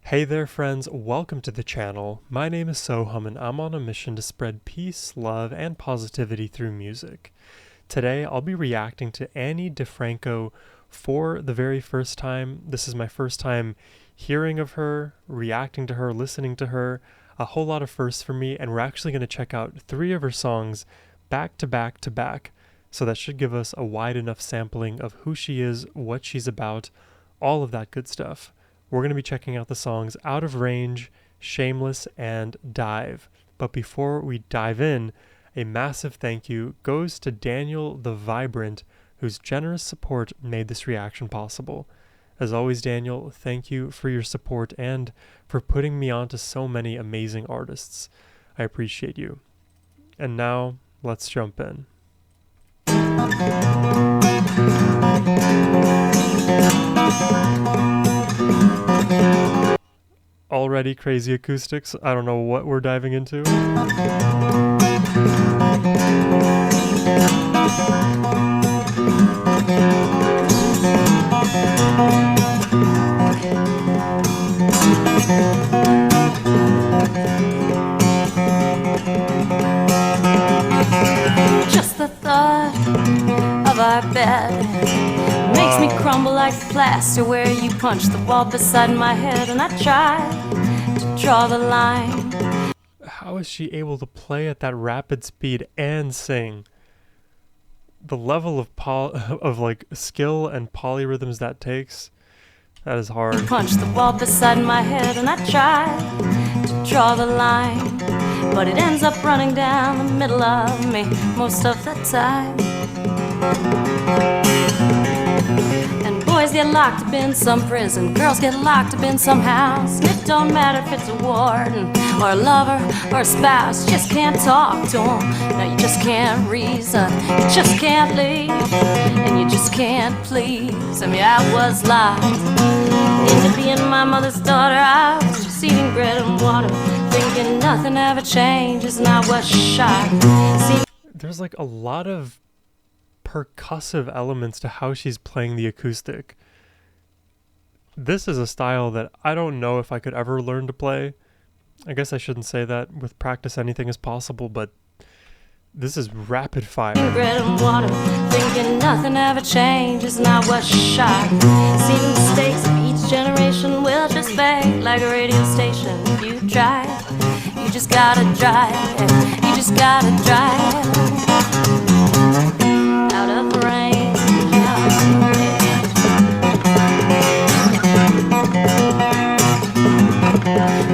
Hey there friends, welcome to the channel. My name is Sohum and I'm on a mission to spread peace, love, and positivity through music. Today I'll be reacting to Annie DiFranco for the very first time. This is my first time hearing of her, reacting to her, listening to her. A whole lot of firsts for me, and we're actually going to check out 3 of her songs back to back to back. So that should give us a wide enough sampling of who she is, what she's about, all of that good stuff. We're going to be checking out the songs Out of Range, Shameless, and Dive. But before we dive in, a massive thank you goes to Daniel the Vibrant, whose generous support made this reaction possible. As always, Daniel, thank you for your support and for putting me onto so many amazing artists. I appreciate you. And now, let's jump in. Already crazy acoustics. I don't know what we're diving into. Just the thought of our bed makes me crumble like plaster where you punch the wall beside my head, and I try to draw the line. How is she able to play at that rapid speed and sing? The level of like skill and polyrhythms that takes, that is hard. Punch the wall beside my head, and I try to draw the line, but it ends up running down the middle of me most of the time. And boys get locked up in some prison, girls get locked up in some house, and it don't matter if it's a warden or a lover or a spouse. You just can't talk to them, no, you just can't reason, you just can't leave, and you just can't please. I mean, I was locked into being my mother's daughter. I was just eating bread and water, thinking nothing ever changes, and I was shocked. There's like a lot of percussive elements to how she's playing the acoustic. This is a style that I don't know if I could ever learn to play. I guess I shouldn't say that. With practice anything is possible, but this is rapid fire. Bread and water, thinking nothing ever changes, and I was shocked. See, the mistakes of each generation will just fade like a radio station. If you try, you just gotta drive, you just gotta drive out of the rain, out of the rain.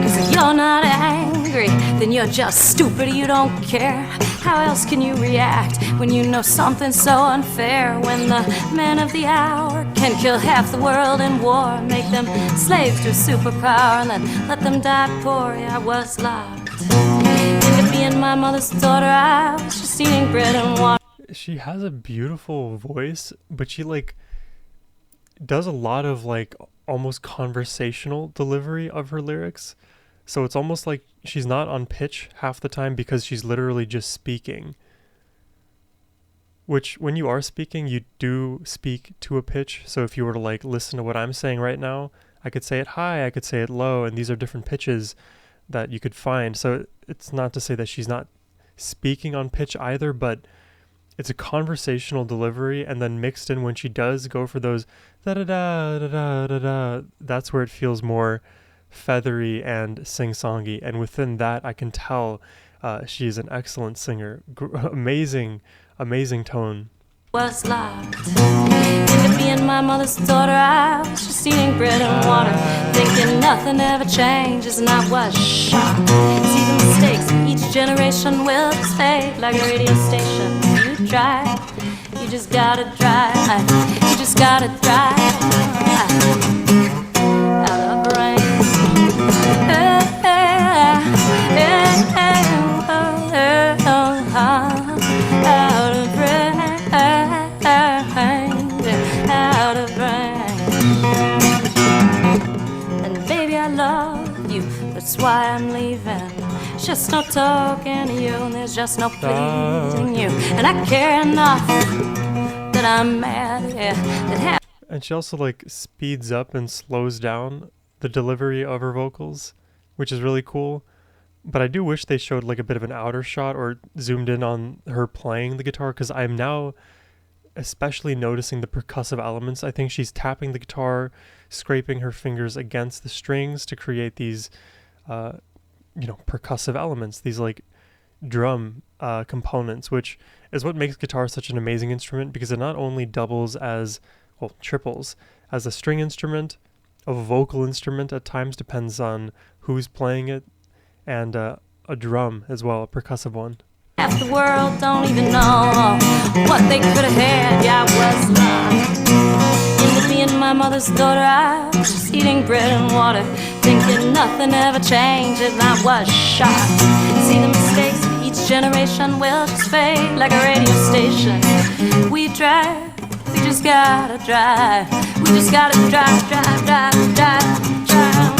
'Cause if you're not angry, then you're just stupid, you don't care. How else can you react when you know something's so unfair? When the man of the hour can kill half the world in war, make them slaves to a superpower, and then let them die poor. Yeah, I was locked into being my mother's daughter. I was just eating bread and water. She has a beautiful voice, but she like does a lot of like almost conversational delivery of her lyrics. So it's almost like she's not on pitch half the time because she's literally just speaking. Which, when you are speaking, you do speak to a pitch. So if you were to like listen to what I'm saying right now, I could say it high, I could say it low, and these are different pitches that you could find. So it's not to say that she's not speaking on pitch either, but it's a conversational delivery, and then mixed in when she does go for those da-da-da, da-da-da-da, that's where it feels more feathery and sing-songy, and within that I can tell she's an excellent singer. Amazing tone. Was locked into being my mother's daughter. I was just eating bread and water, thinking nothing ever changes, and I was shocked. See, the mistakes of each generation will just fade like a radio station. You drive, you just gotta drive, you just gotta drive out of rain. Out of rain, out of rain. And baby, I love you, that's why I'm leaving. It's just no talking to you, and there's just no pleasing you. And I care enough that I'm mad, yeah, that And she also like speeds up and slows down the delivery of her vocals, which is really cool. But I do wish they showed like a bit of an outer shot or zoomed in on her playing the guitar, because I'm now especially noticing the percussive elements. I think she's tapping the guitar, scraping her fingers against the strings to create these, percussive elements, these like drum components, which is what makes guitar such an amazing instrument, because it not only doubles as, well, triples as a string instrument, a vocal instrument at times, depends on who's playing it, and a drum as well, a percussive one. Half the world don't even know what they could have had. Yeah, I was lost into being my mother's daughter. I was just eating bread and water, thinking nothing ever changed, and I was shocked. See, the mistakes of each generation will just fade like a radio station. We drive, we just gotta drive. We just gotta drive, drive, drive, drive, drive.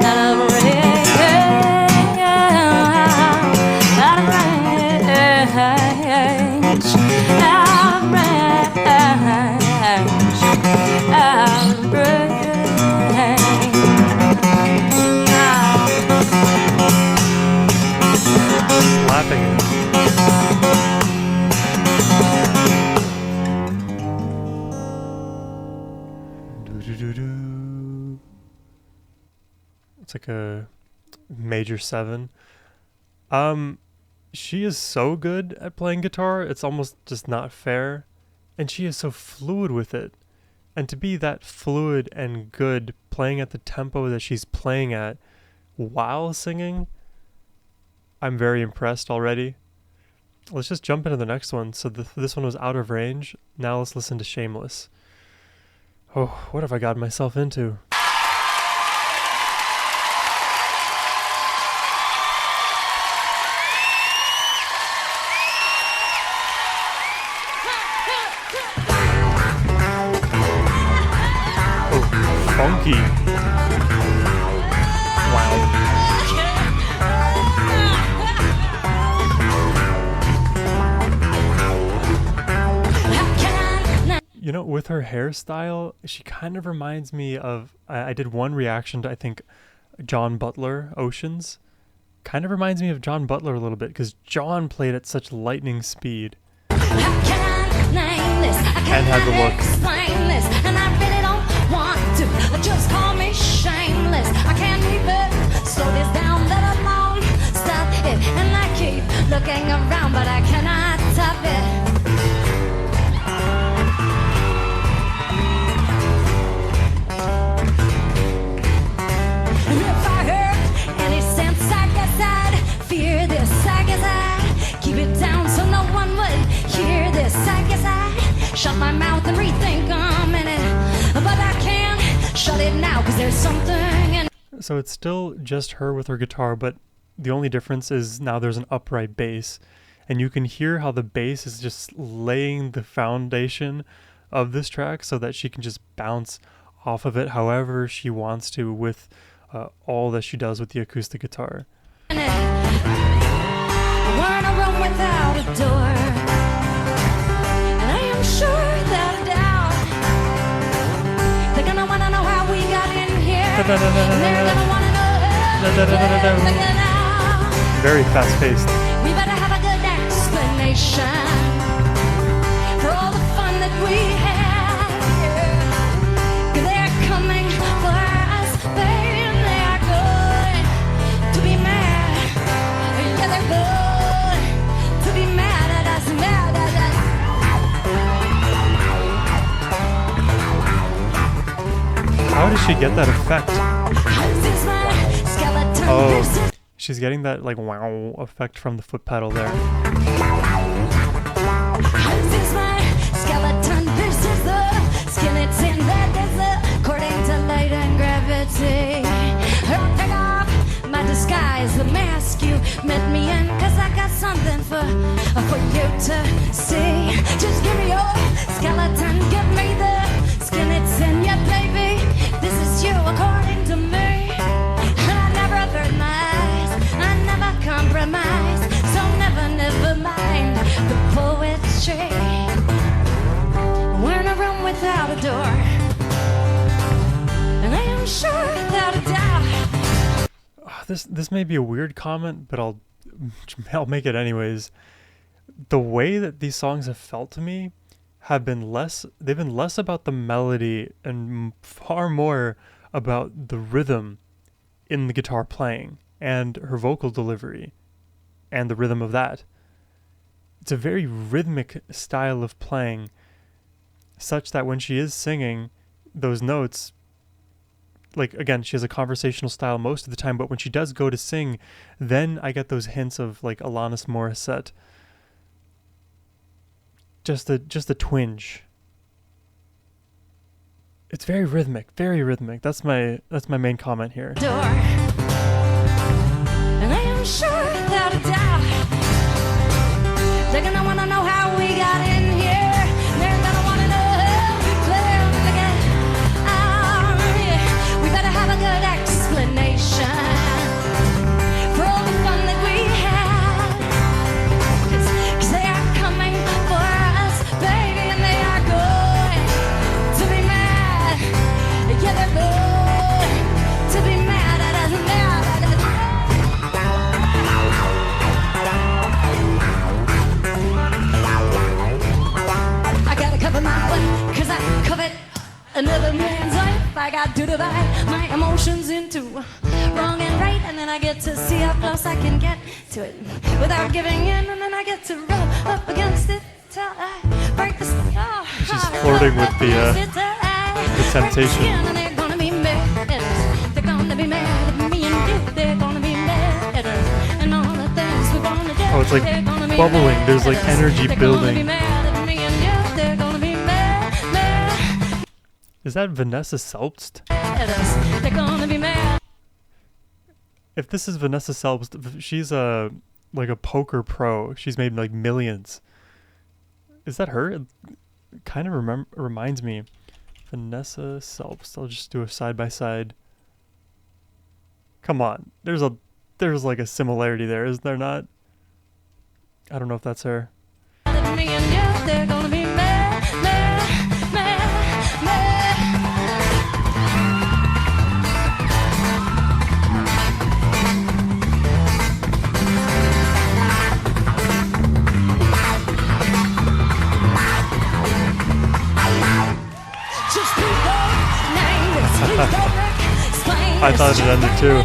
Out of range, out of range, out of range, out of range. Slapping it. It's like a major 7. She is so good at playing guitar, it's almost just not fair. And she is so fluid with it. And to be that fluid and good playing at the tempo that she's playing at while singing, I'm very impressed already. Let's just jump into the next one. So this one was Out of Range. Now let's listen to Shameless. Oh, what have I gotten myself into? Oh, funky. Wow. You know, with her hairstyle, she kind of reminds me of, I did one reaction to, I think, John Butler, Oceans. Kind of reminds me of John Butler a little bit, because John played at such lightning speed. And had the look. And I really don't want to. Just call me shameless. I can't even slow this down, let alone stop it. And I keep looking around, but I cannot stop it. If I heard any sense, I guess I'd fear this. I guess I'd keep it down so no one would hear this. I guess I'd shut my mouth and rethink a minute, but I can't shut it now because there's something in. So it's still just her with her guitar, but the only difference is now there's an upright bass, and you can hear how the bass is just laying the foundation of this track so that she can just bounce off of it however she wants to with all that she does with the acoustic guitar. We're in a room without a door, and I am sure without a doubt they're gonna wanna know how we got in here. And they're gonna wanna know look at now. Very fast-paced. We better have a good explanation for all the fun that we had. They're coming for us, baby. They are good to be mad. Yeah, they're good to be mad at us, mad at us. How does she get that effect? Since my skeleton Oh, versus she's getting that like wow effect from the foot pedal there. Since my skeleton versus the skin, it's in the desert, according to light and gravity. I'll take off my disguise, the mask you met me in, cause I got something for you to see. Just give me your skeleton, give me the skin, it's in you, baby. This is you, according to me. I never burn my eyes, I never compromise, so never mind the poetry. We're in a room without a door, and I am sure without a this may be a weird comment, but I'll make it anyways. The way that these songs have felt to me they've been less about the melody and far more about the rhythm in the guitar playing and her vocal delivery and the rhythm of that. It's a very rhythmic style of playing, such that when she is singing those notes, like, again, she has a conversational style most of the time, but when she does go to sing, then I get those hints of like Alanis Morissette. Just a twinge. It's very rhythmic, very rhythmic. That's my main comment here. Door. And I am sure without a doubt they're gonna wanna know how we got in here. They're gonna wanna know how we planned to get out. Yeah. We better have a good explanation for all the fun that we had. 'Cause they are coming for us, baby, and they are going to be mad. Yeah, they're going to be mad at us, mad at us. I gotta cover my butt, 'cause I covered another man's life. I got to divide my emotions into wrong and right, and then I get to see how close I can get to it without giving in, and then I get to rub up against it till I break the skin. Oh, She's flirting with the temptation. And they're gonna be mad. They're gonna be mad at me and you. They're gonna be mad at us and all the things we're gonna do. Oh, it's like They're gonna be bubbling. mad There's like at us. energy They're gonna be building. mad at me and you. They're gonna be mad Is that Vanessa Selbst? at us. They're gonna be mad. If this is Vanessa Selbst, she's like a poker pro. She's made like millions. Is that her? It kind of reminds me. Vanessa Selbst. I'll just do a side by side. Come on. There's like a similarity there, is there not? I don't know if that's her. At me and you. They're gonna be mad, mad, mad, mad. Just people, nameless, please don't explain. I thought it ended too.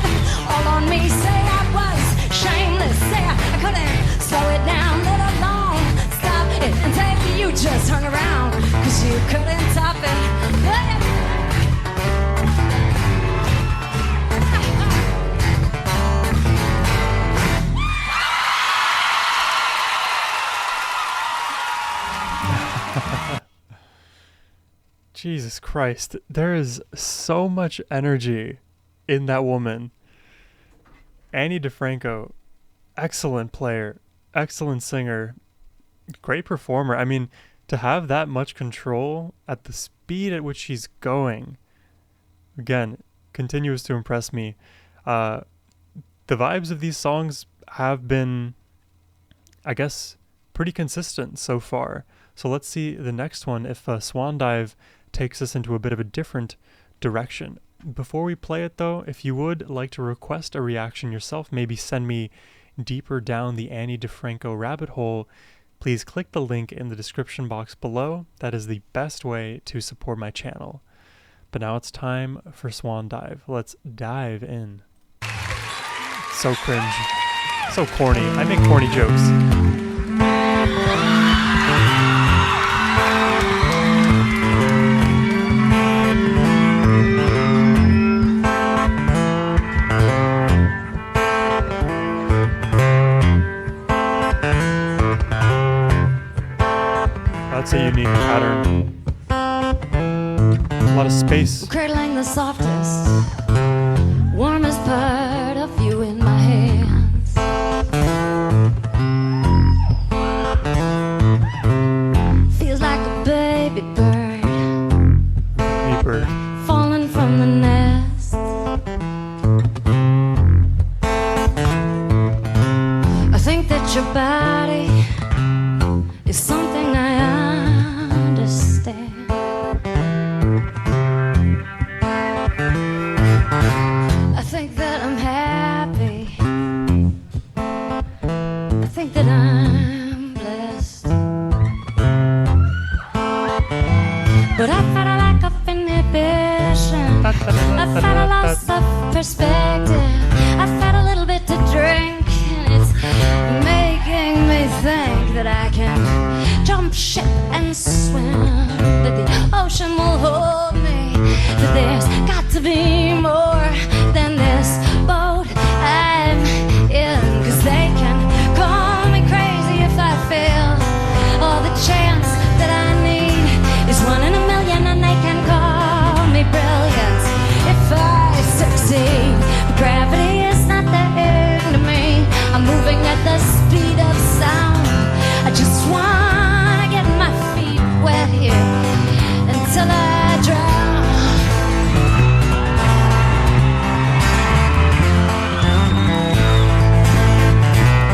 All on me, say I was shameless, say I couldn't slow it down, let alone stop it and take you just hung around, 'cause you couldn't stop it. Jesus Christ. There is so much energy in that woman. Ani DiFranco, excellent player, excellent singer, great performer. I mean, to have that much control at the speed at which she's going, again, continues to impress me. The vibes of these songs have been, I guess, pretty consistent so far. So let's see the next one, if Swan Dive takes us into a bit of a different direction. Before we play it though, if you would like to request a reaction yourself, maybe send me deeper down the Ani DiFranco rabbit hole, please click the link in the description box below. That is the best way to support my channel. But now it's time for Swan Dive. Let's dive in. So cringe. So corny. I make corny jokes. That's a unique pattern. A lot of space. Cradling the softest, warmest part of you in my hands. Feels like a baby bird Deeper. falling from the nest. I think that your body is something I understand. I think that I'm happy ocean will hold me. But there's got to be more than this boat I'm in. 'Cause they can call me crazy if I fail. All the chance that I need is 1 in a million, and they can call me brilliant if I succeed. But gravity is not the end to me. I'm moving at the speed of sound. I just wanna get my feet wet here until I drown.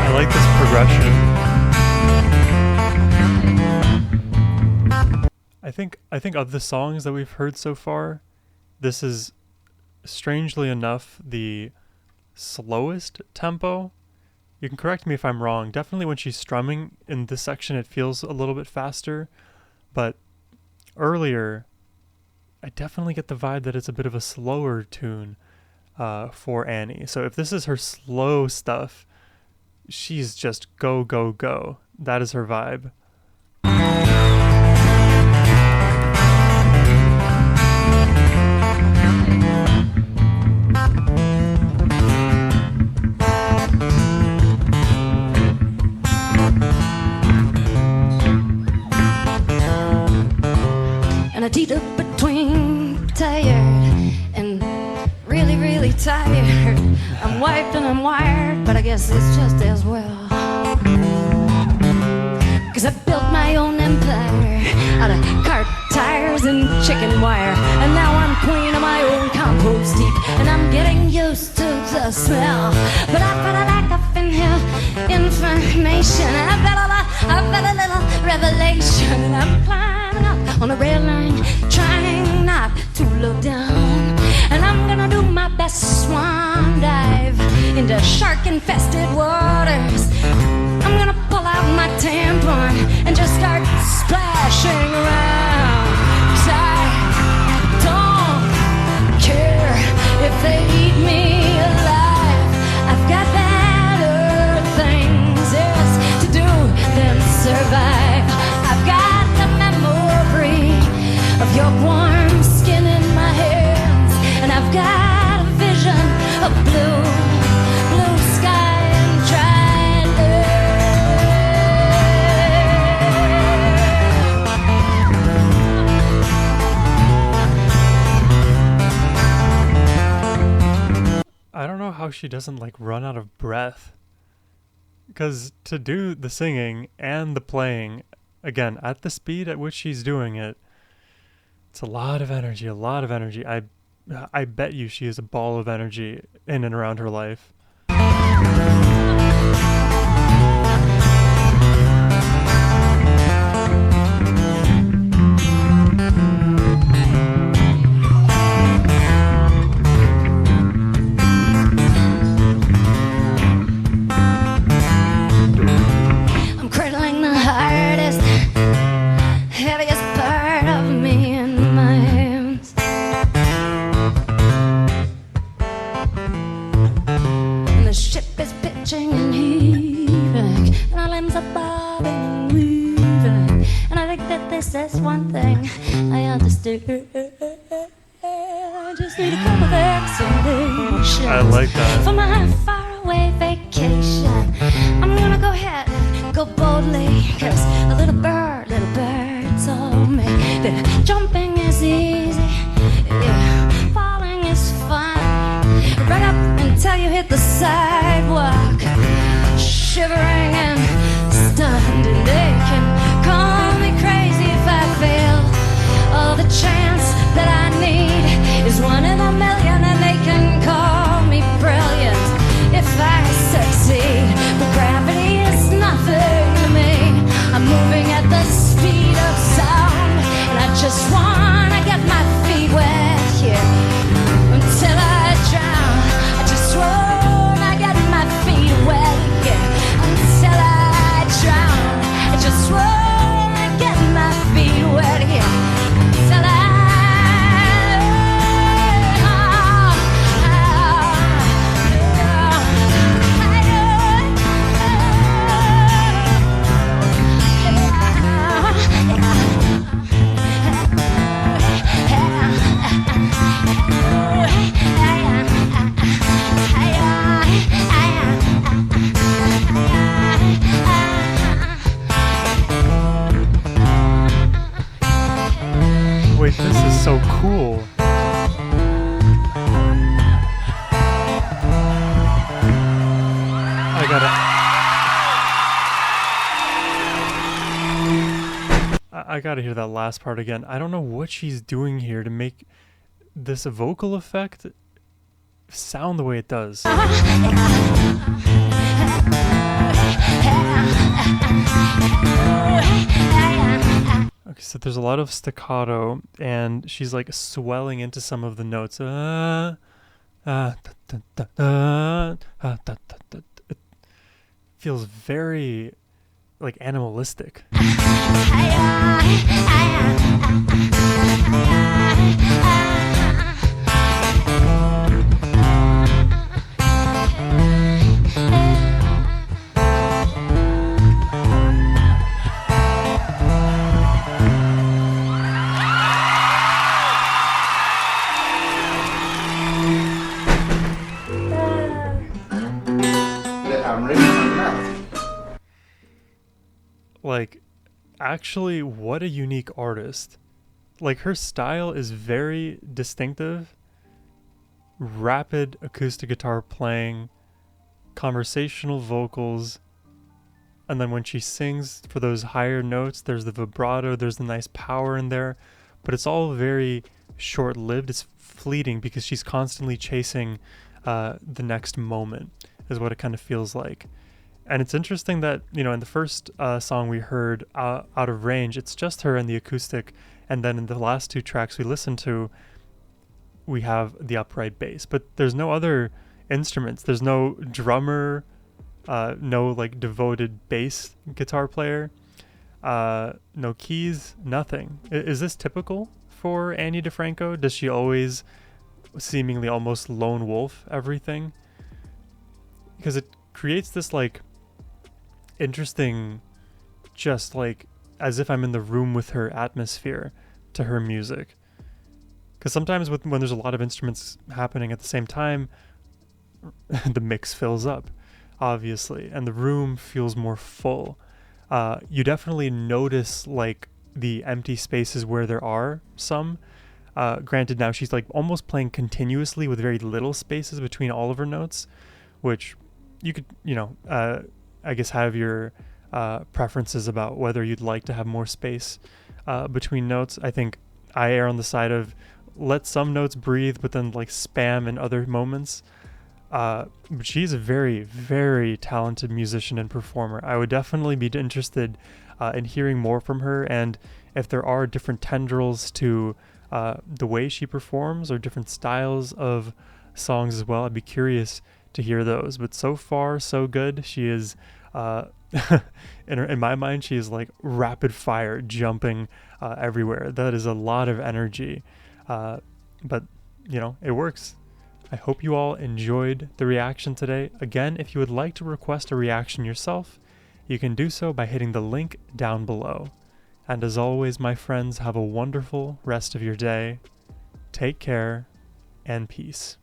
I like this progression. I think of the songs that we've heard so far, this is strangely enough the slowest tempo. You can correct me if I'm wrong. Definitely when she's strumming in this section it feels a little bit faster, but earlier I definitely get the vibe that it's a bit of a slower tune for Annie. So if this is her slow stuff, she's just go, go, go. That is her vibe. And I teed up between tired and really, really tired. I'm wiped and I'm wired, but I guess it's just as well. 'Cause I built my own empire out of cart tires and chicken wire. And now I'm queen of my own compost heap, and I'm getting used to the smell. But I've got a lack of information. I've got a little revelation. And I'm climbing up on a rail line, trying not to look down. And I'm gonna do my best swan dive into shark-infested waters. I'm gonna pull out my tampon and just start splashing around. 'Cause I don't care if they eat me alive. I've got better things, yes, to do than survive. I've got the memory of your warm skin in my hands, and I've got a vision of blue sky and dry land. I don't know how she doesn't like run out of breath. Because to do the singing and the playing, again, at the speed at which she's doing it, it's a lot of energy, a lot of energy. I bet you she is a ball of energy in and around her life. I'm cradling the hardest, heaviest part of me in my hands. And the ship is pitching and heaving, and our limbs are bobbing and weaving. And I think that this is one thing I understood. I just need a couple of explanations. I like that. For my faraway vacation, I'm gonna go ahead and go boldly. 'Cause a little bird told me that jumping is easy, yeah, falling is fun. Right up until you hit the sidewalk, shivering and stunned. And they can call me crazy if I fail. All the chance that I need is 1 in a million, and they can call me brilliant if I succeed. But gravity is nothing to me. I'm moving at the speed of sound, and I just wanna get my feet wet here until I drown. I just wanna get my feet wet here so cool. I gotta hear that last part again. I don't know what she's doing here to make this vocal effect sound the way it does. Okay, so there's a lot of staccato, and she's like swelling into some of the notes. It feels very like animalistic. Like, actually, what a unique artist. Like, her style is very distinctive. Rapid acoustic guitar playing, conversational vocals, and then when she sings for those higher notes, there's the vibrato, there's the nice power in there, but it's all very short-lived. It's fleeting because she's constantly chasing the next moment, is what it kind of feels like. And it's interesting that, you know, in the first song we heard, Out of Range, it's just her and the acoustic. And then in the last two tracks we listened to, we have the upright bass. But there's no other instruments. There's no drummer, no like devoted bass guitar player, no keys, nothing. Is this typical for Ani DiFranco? Does she always seemingly almost lone wolf everything? Because it creates this like interesting, just like as if I'm in the room with her atmosphere to her music. Because sometimes when there's a lot of instruments happening at the same time, the mix fills up, obviously, and the room feels more full. You definitely notice like the empty spaces where there are some. Granted, now she's like almost playing continuously with very little spaces between all of her notes, which you could, you know, I guess have your preferences about whether you'd like to have more space between notes. I think I err on the side of let some notes breathe, but then like spam in other moments. But she's a very, very talented musician and performer. I would definitely be interested in hearing more from her, and if there are different tendrils to the way she performs or different styles of songs as well, I'd be curious to hear those. But so far so good. She is in my mind, she is like rapid fire, jumping everywhere. That is a lot of energy, but you know, it works. I hope you all enjoyed the reaction today. Again, if you would like to request a reaction yourself, you can do so by hitting the link down below. And as always, my friends, have a wonderful rest of your day. Take care and peace.